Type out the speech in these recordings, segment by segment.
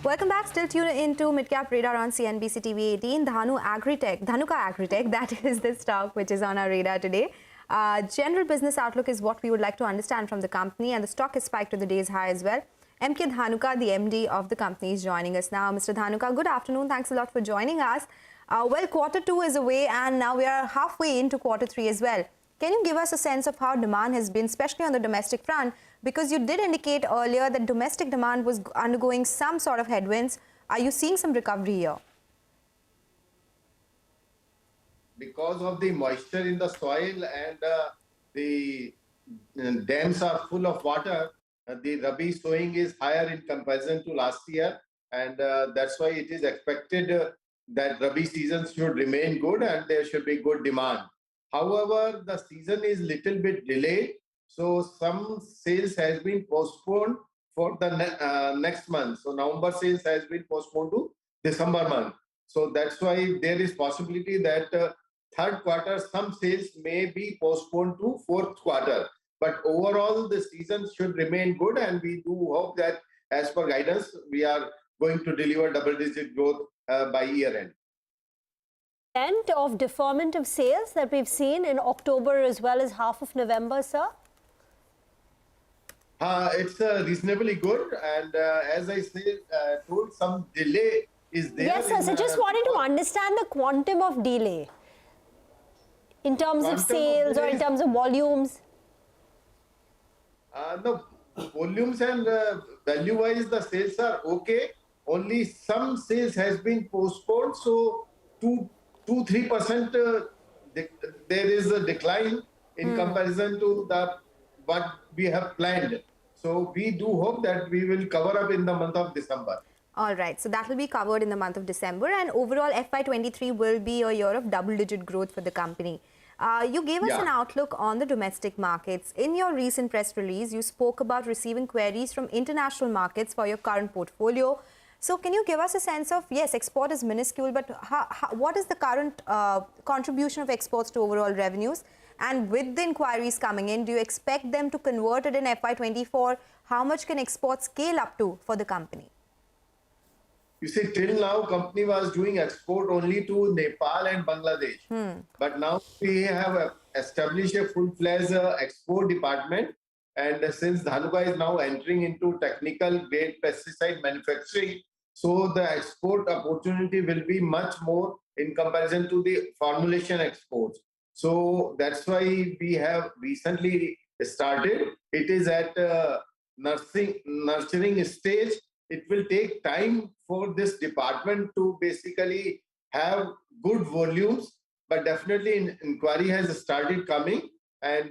Welcome back. Still tuned into Midcap Radar on CNBC-TV18. Dhanuka Agritech, that is the stock which is on our radar today. General business outlook is what we would like to understand from the company, and the stock has spiked to the day's high as well. K Dhanuka, the MD of the company, is joining us now. Mr. Dhanuka, good afternoon. Thanks a lot for joining us. Well, Q2 is away, and now we are halfway into Q3 as well. Can you give us a sense of how demand has been, especially on the domestic front? Because you did indicate earlier that domestic demand was undergoing some sort of headwinds. Are you seeing some recovery here? Because of the moisture in the soil and the dams are full of water, the Rabi sowing is higher in comparison to last year, and that's why it is expected that Rabi season should remain good and there should be good demand. However, the season is little bit delayed, so some sales has been postponed for the next month. So November sales has been postponed to December month. So that's why there is possibility that third quarter some sales may be postponed to fourth quarter. But overall, the season should remain good, and we do hope that as per guidance, we are going to deliver double-digit growth by year end. Of deferment of sales that we've seen in October as well as half of November, sir? It's reasonably good, and as I said, told some delay is there. Yes, sir. So just wanted to understand the quantum of delay in terms of sales or in terms of volumes. No, volumes and value-wise, the sales are okay. Only some sales has been postponed, so 2-3% there is a decline in comparison to what we have planned. So we do hope that we will cover up in the month of December. All right, so that will be covered in the month of December, and overall FY23 will be a year of double-digit growth for the company. You gave us an outlook on the domestic markets. In your recent press release, you spoke about receiving queries from international markets for your current portfolio. So can you give us a sense of, yes, export is minuscule, but what is the current contribution of exports to overall revenues? And with the inquiries coming in, do you expect them to convert it in FY24? How much can exports scale up to for the company? You see, till now, company was doing export only to Nepal and Bangladesh. But now we have established a full-fledged export department. And since Dhanuka is now entering into technical grade pesticide manufacturing, so the export opportunity will be much more in comparison to the formulation exports. So that's why we have recently started. It is at nurturing stage. It will take time for this department to basically have good volumes, but definitely inquiry has started coming. And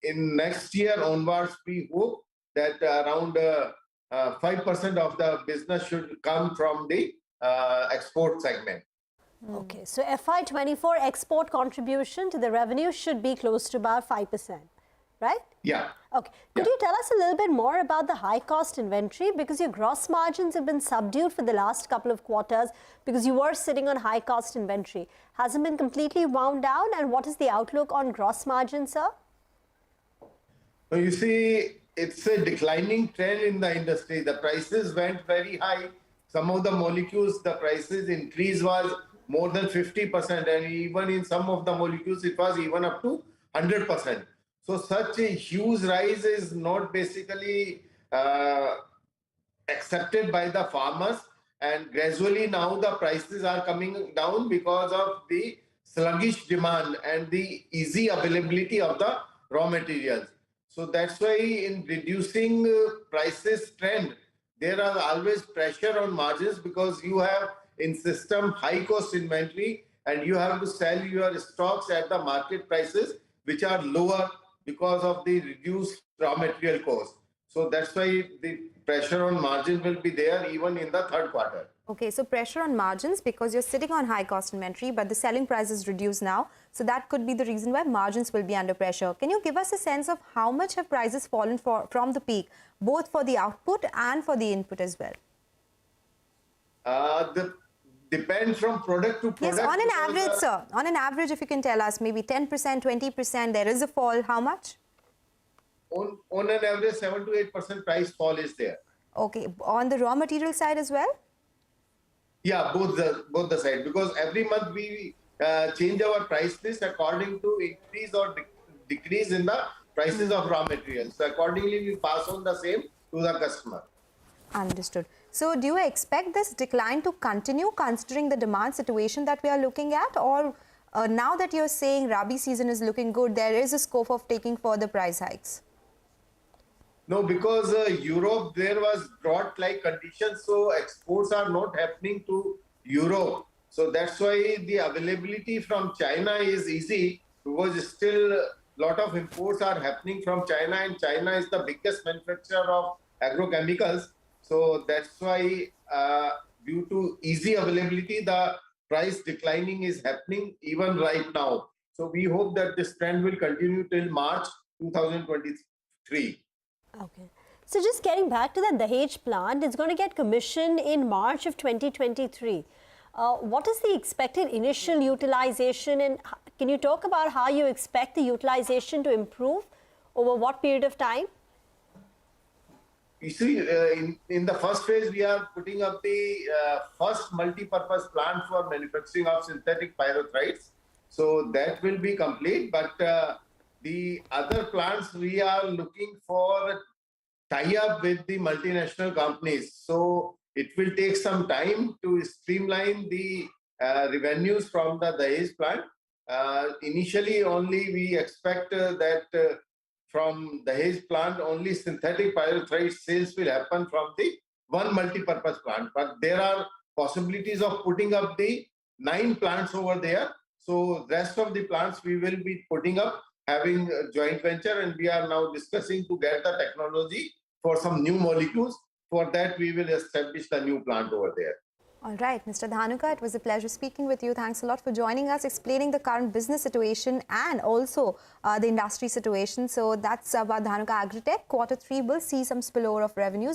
in next year onwards, we hope that around 5% of the business should come from the export segment. Okay, so FY24 export contribution to the revenue should be close to about 5%, right? Yeah. Okay. Could you tell us a little bit more about the high cost inventory? Because your gross margins have been subdued for the last couple of quarters because you were sitting on high cost inventory. Hasn't been completely wound down, and what is the outlook on gross margin, sir? You see, it's a declining trend in the industry. The prices went very high. Some of the molecules, the prices increase was more than 50%, and even in some of the molecules, it was even up to 100%. So such a huge rise is not basically accepted by the farmers, and gradually now the prices are coming down because of the sluggish demand and the easy availability of the raw materials. So that's why in reducing prices trend, there are always pressure on margins because you have in system high cost inventory and you have to sell your stocks at the market prices which are lower because of the reduced raw material cost. So that's why the pressure on margin will be there even in the third quarter. Okay, so pressure on margins because you're sitting on high cost inventory, but the selling price is reduced now. So that could be the reason why margins will be under pressure. Can you give us a sense of how much have prices fallen from the peak, both for the output and for the input as well? Depends from product to product. Yes, on an average, sir. On an average, if you can tell us, maybe 10%, 20%, there is a fall. How much? On an average, 7 to 8% price fall is there. Okay, on the raw material side as well? Yeah, both the side, because every month we change our price list according to increase or decrease in the prices of raw materials. So accordingly, we pass on the same to the customer. Understood. So do you expect this decline to continue considering the demand situation that we are looking at, or now that you're saying Rabi season is looking good, there is a scope of taking further price hikes? No, because Europe, there was drought-like conditions, so exports are not happening to Europe. So that's why the availability from China is easy, because still a lot of imports are happening from China, and China is the biggest manufacturer of agrochemicals. So that's why, due to easy availability, the price declining is happening even right now. So we hope that this trend will continue till March 2023. Okay. So just getting back to that Dahej plant, it's going to get commissioned in March of 2023. What is the expected initial utilization, and can you talk about how you expect the utilization to improve over what period of time? You see, in the first phase, we are putting up the first multi-purpose plant for manufacturing of synthetic pyrethroids. So that will be complete. But the other plants, we are looking for tie-up with the multinational companies. So it will take some time to streamline the revenues from the Dahej plant. Initially, only we expect that from the Dahej plant, only synthetic pyrethroid sales will happen from the one multi-purpose plant. But there are possibilities of putting up the 9 plants over there. So rest of the plants we will be putting up, having a joint venture, and we are now discussing to get the technology for some new molecules. For that, we will establish the new plant over there. All right, Mr. Dhanuka, it was a pleasure speaking with you. Thanks a lot for joining us, explaining the current business situation and also the industry situation. So that's about Dhanuka Agritech. Quarter 3 will see some spillover of revenues.